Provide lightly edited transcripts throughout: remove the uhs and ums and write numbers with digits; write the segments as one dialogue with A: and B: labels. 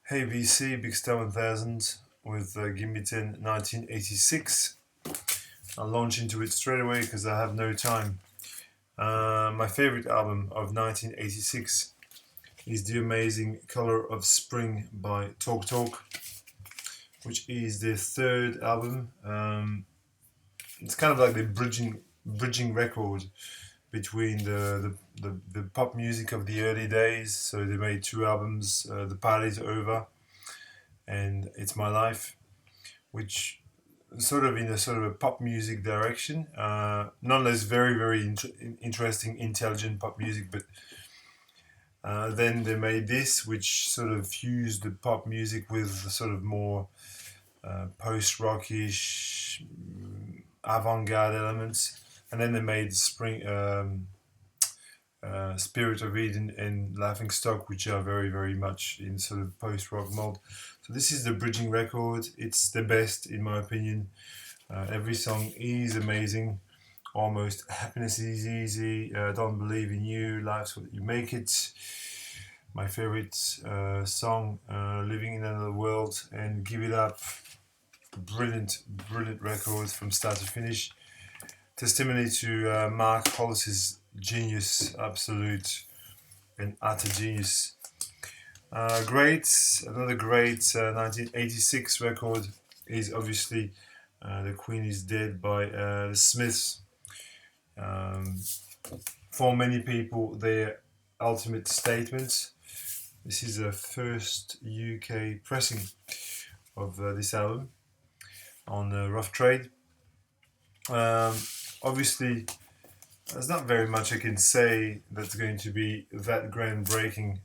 A: Hey VC, Big Star 1000 with Gimme Ten 1986. I'll launch into it straight away because I have no time. My favorite album of 1986 is The Amazing Color of Spring by Talk Talk, which is their third album. It's kind of like the bridging record between the pop music of the early days. So they made two albums, The Party's Over and It's My Life, which sort of in a sort of a pop music direction. Nonetheless, very interesting, intelligent pop music. But then they made this, which sort of fused the pop music with sort of more post-rockish, avant-garde elements. And then they made Spring, Spirit of Eden and Laughing Stock, which are very much in sort of post-rock mold. So this is the bridging record. It's the best in my opinion. Every song is amazing. Almost Happiness is Easy, Don't Believe in You, Life's What You Make It. My favorite song, Living in Another World, and Give It Up. Brilliant record from start to finish. Testimony to Mark Hollis's genius, absolute and utter genius. Another great 1986 record is obviously The Queen is Dead by the Smiths. For many people, their ultimate statement. This is the first UK pressing of this album on Rough Trade. Obviously, there's not very much I can say that's going to be that groundbreaking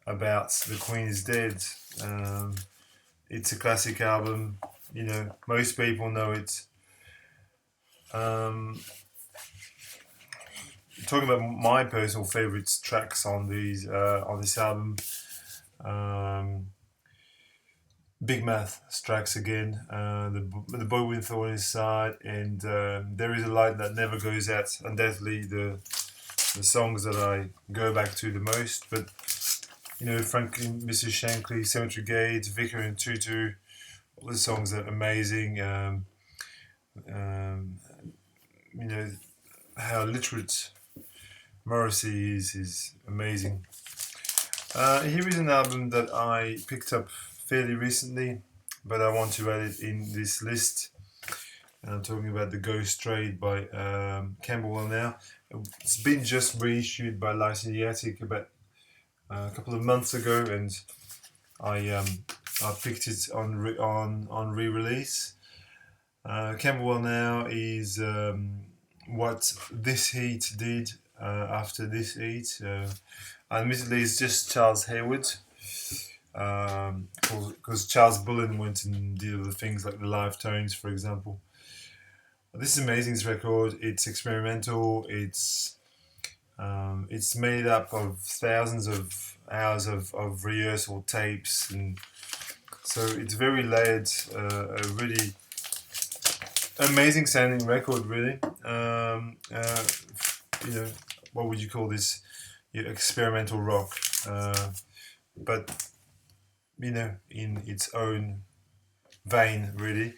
A: about The Queen is Dead. It's a classic album, you know, most people know it. Talking about my personal favorite tracks on this album, Big Math strikes again. The boy with thorn on his side, and there is a light that never goes out. Undoubtedly, the songs that I go back to the most. But you know, Franklin, Mrs. Shankly, Cemetery Gate, Vicar and Tutu, all the songs are amazing. You know how literate Morrissey is amazing. Here is an album that I picked up fairly recently, but I want to add it in this list. And I'm talking about The Ghost Trade by Campbell now. It's been just reissued by Light in the Attic about a couple of months ago, and I picked it on re-release. Campbell now is what This Heat did after This Heat. Admittedly, it's just Charles Hayward, because Charles Bullen went and did other things like the live tones, for example. This is amazing. This record. It's experimental. It's made up of thousands of hours of rehearsal tapes, and so it's very layered. A really amazing sounding record, really. You know, what would you call this? Experimental rock, but you know, in its own vein, really.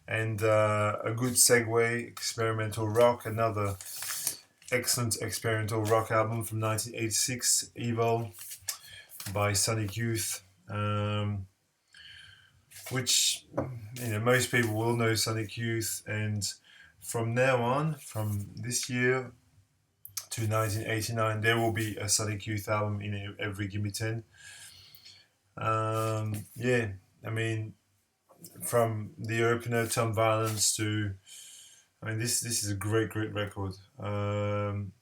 A: And a good segue, experimental rock. Another excellent experimental rock album from 1986, Evil by Sonic Youth. Which, you know, most people will know Sonic Youth, and from now on, from this year to 1989, there will be a Sonic Youth album in every Gimme Ten. Yeah, I mean, from the opener, Tom Violence, to, I mean, this is a great record. And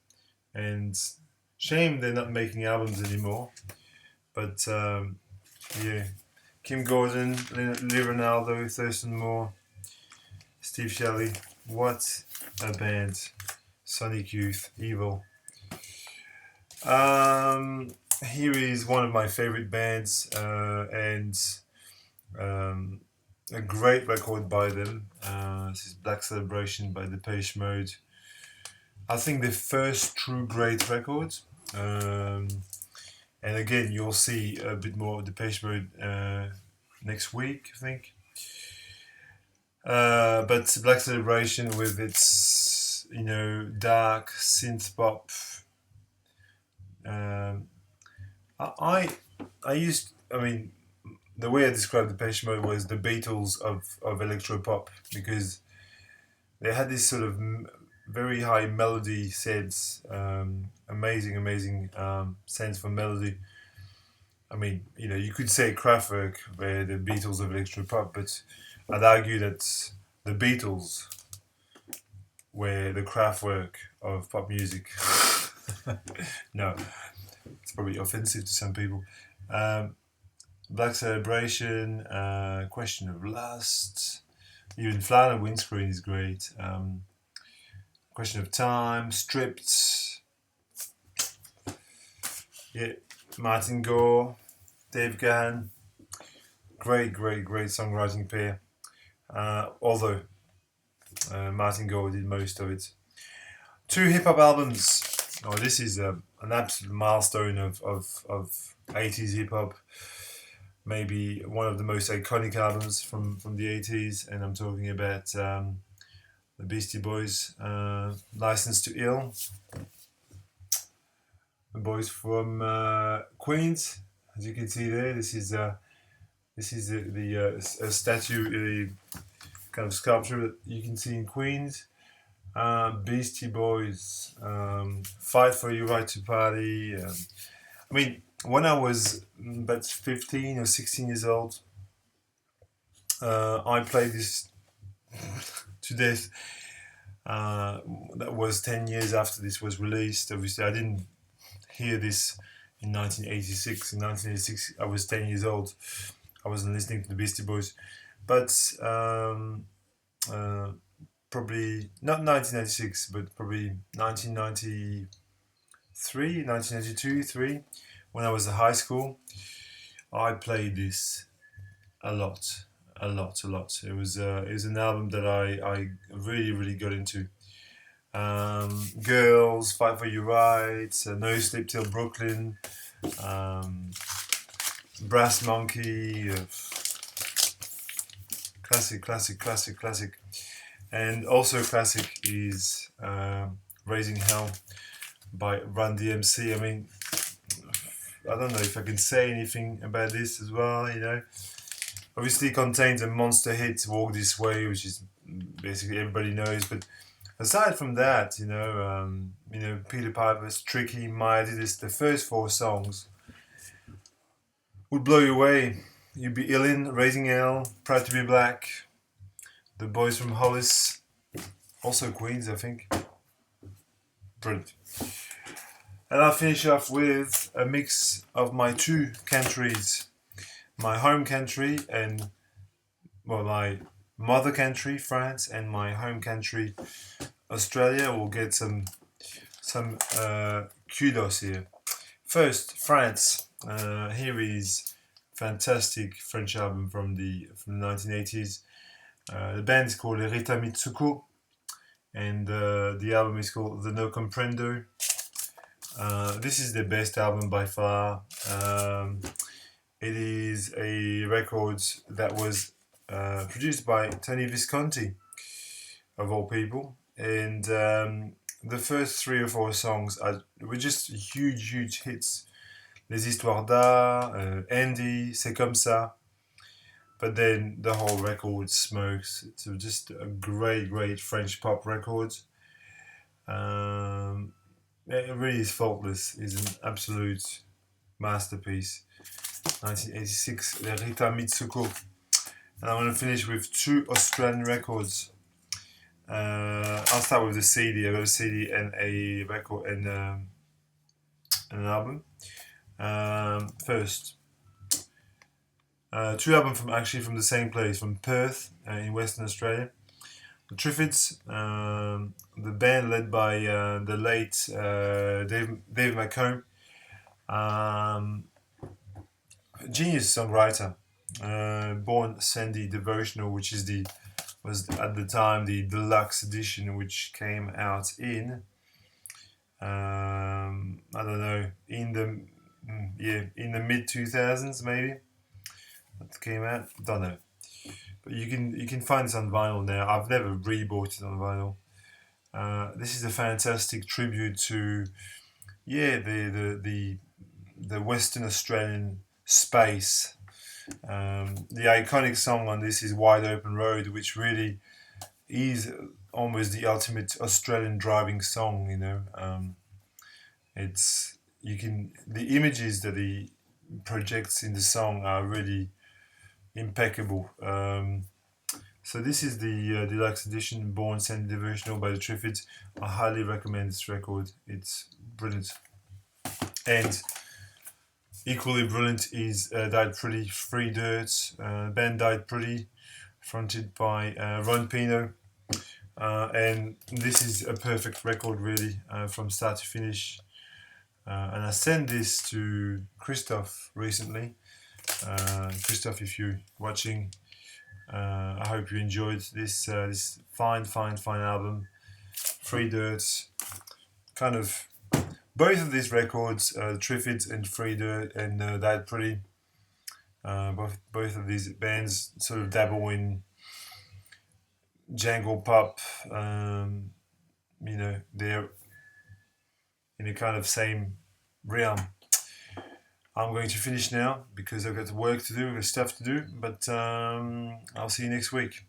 A: shame they're not making albums anymore. But yeah, Kim Gordon, Lee Ronaldo, Thurston Moore, Steve Shelley. What a band. Sonic Youth, Evil. Here is one of my favorite bands, and a great record by them. This is Black Celebration by Depeche Mode. I think the first true great record. And again, you'll see a bit more of Depeche Mode next week, I think. But Black Celebration with its, dark synth pop. Um, I mean, the way I described Depeche Mode was the Beatles of electro pop, because they had this sort of very high melody sense, amazing sense for melody. I mean, you could say Kraftwerk were the Beatles of electro pop, but I'd argue that the Beatles were the Kraftwerk of pop music. No, it's probably offensive to some people. Black Celebration, Question of Lust, even Fly on a Windscreen is great. Question of Time, Stripped, yeah, Martin Gore, Dave Gahan, great songwriting pair. Although Martin Gore did most of it. 2 hip hop albums. Oh, this is an absolute milestone of 80s hip hop. Maybe one of the most iconic albums from the 80s, and I'm talking about the Beastie Boys, License to Ill. The boys from Queens, as you can see there. This is a statue, a kind of sculpture that you can see in Queens. Beastie Boys, Fight for Your Right to Party. I mean, when I was about 15 or 16 years old, I played this to death. That was 10 years after this was released. Obviously, I didn't hear this in 1986. In 1986, I was 10 years old. I wasn't listening to the Beastie Boys. But probably not 1996, but probably 1993, 1992, 3, when I was in high school, I played this a lot. It was an album that I really got into. Girls, Fight for Your Rights, No Sleep Till Brooklyn, Brass Monkey, classic. And also classic is Raising Hell by Run DMC. I mean, I don't know if I can say anything about this as well, Obviously it contains a monster hit, Walk This Way, which is basically everybody knows. But aside from that, Peter Piper's Tricky, My Adidas, the first 4 songs would blow you away. You'd Be Illin, Raising Hell, Proud to Be Black, The Boys from Hollis, also Queens, I think. Brilliant. And I'll finish off with a mix of my 2 countries. My home country and, my mother country, France, and my home country, Australia. Will get some kudos here. First, France. Here is fantastic French album from the 1980s. The band is called Rita Mitsuko, and the album is called The No Comprendo. This is the best album by far. It is a record that was produced by Tony Visconti, of all people, and the first 3 or 4 songs were just huge hits. Les Histoires d'Art, Andy, C'est Comme Ça. But then the whole record smokes. It's just a great French pop record. It really is faultless. It's an absolute masterpiece. 1986, Rita Mitsuko. And I'm going to finish with 2 Australian records. I'll start with the CD. I got a CD and a record and an album. First, 2 albums from the same place, from Perth in Western Australia. The Triffids, the band led by the late Dave McComb, genius songwriter, Born Sandy Devotional, which was at the time the deluxe edition, which came out in I don't know, in the yeah, in the mid 2000s maybe that came out. Don't know, but you can find this on vinyl now. I've never re-bought it on vinyl. This is a fantastic tribute to the Western Australian space. The iconic song on this is "Wide Open Road," which really is almost the ultimate Australian driving song. It's you can the images that he projects in the song are really impeccable. So this is the deluxe edition, Born Send Devotional by the Triffids. I highly recommend this record. It's brilliant. And equally brilliant is Died Pretty, Free Dirt. Band Died Pretty, fronted by Ron Pino. And this is a perfect record, really, from start to finish. And I sent this to Christoph recently. Christoph, if you're watching, I hope you enjoyed this fine album. Free Dirt, kind of both of these records, Triffids and Free Dirt and Died Pretty. Both of these bands sort of dabble in jangle pop. They're in a kind of same realm. I'm going to finish now because I've got work to do, I've got stuff to do, but I'll see you next week.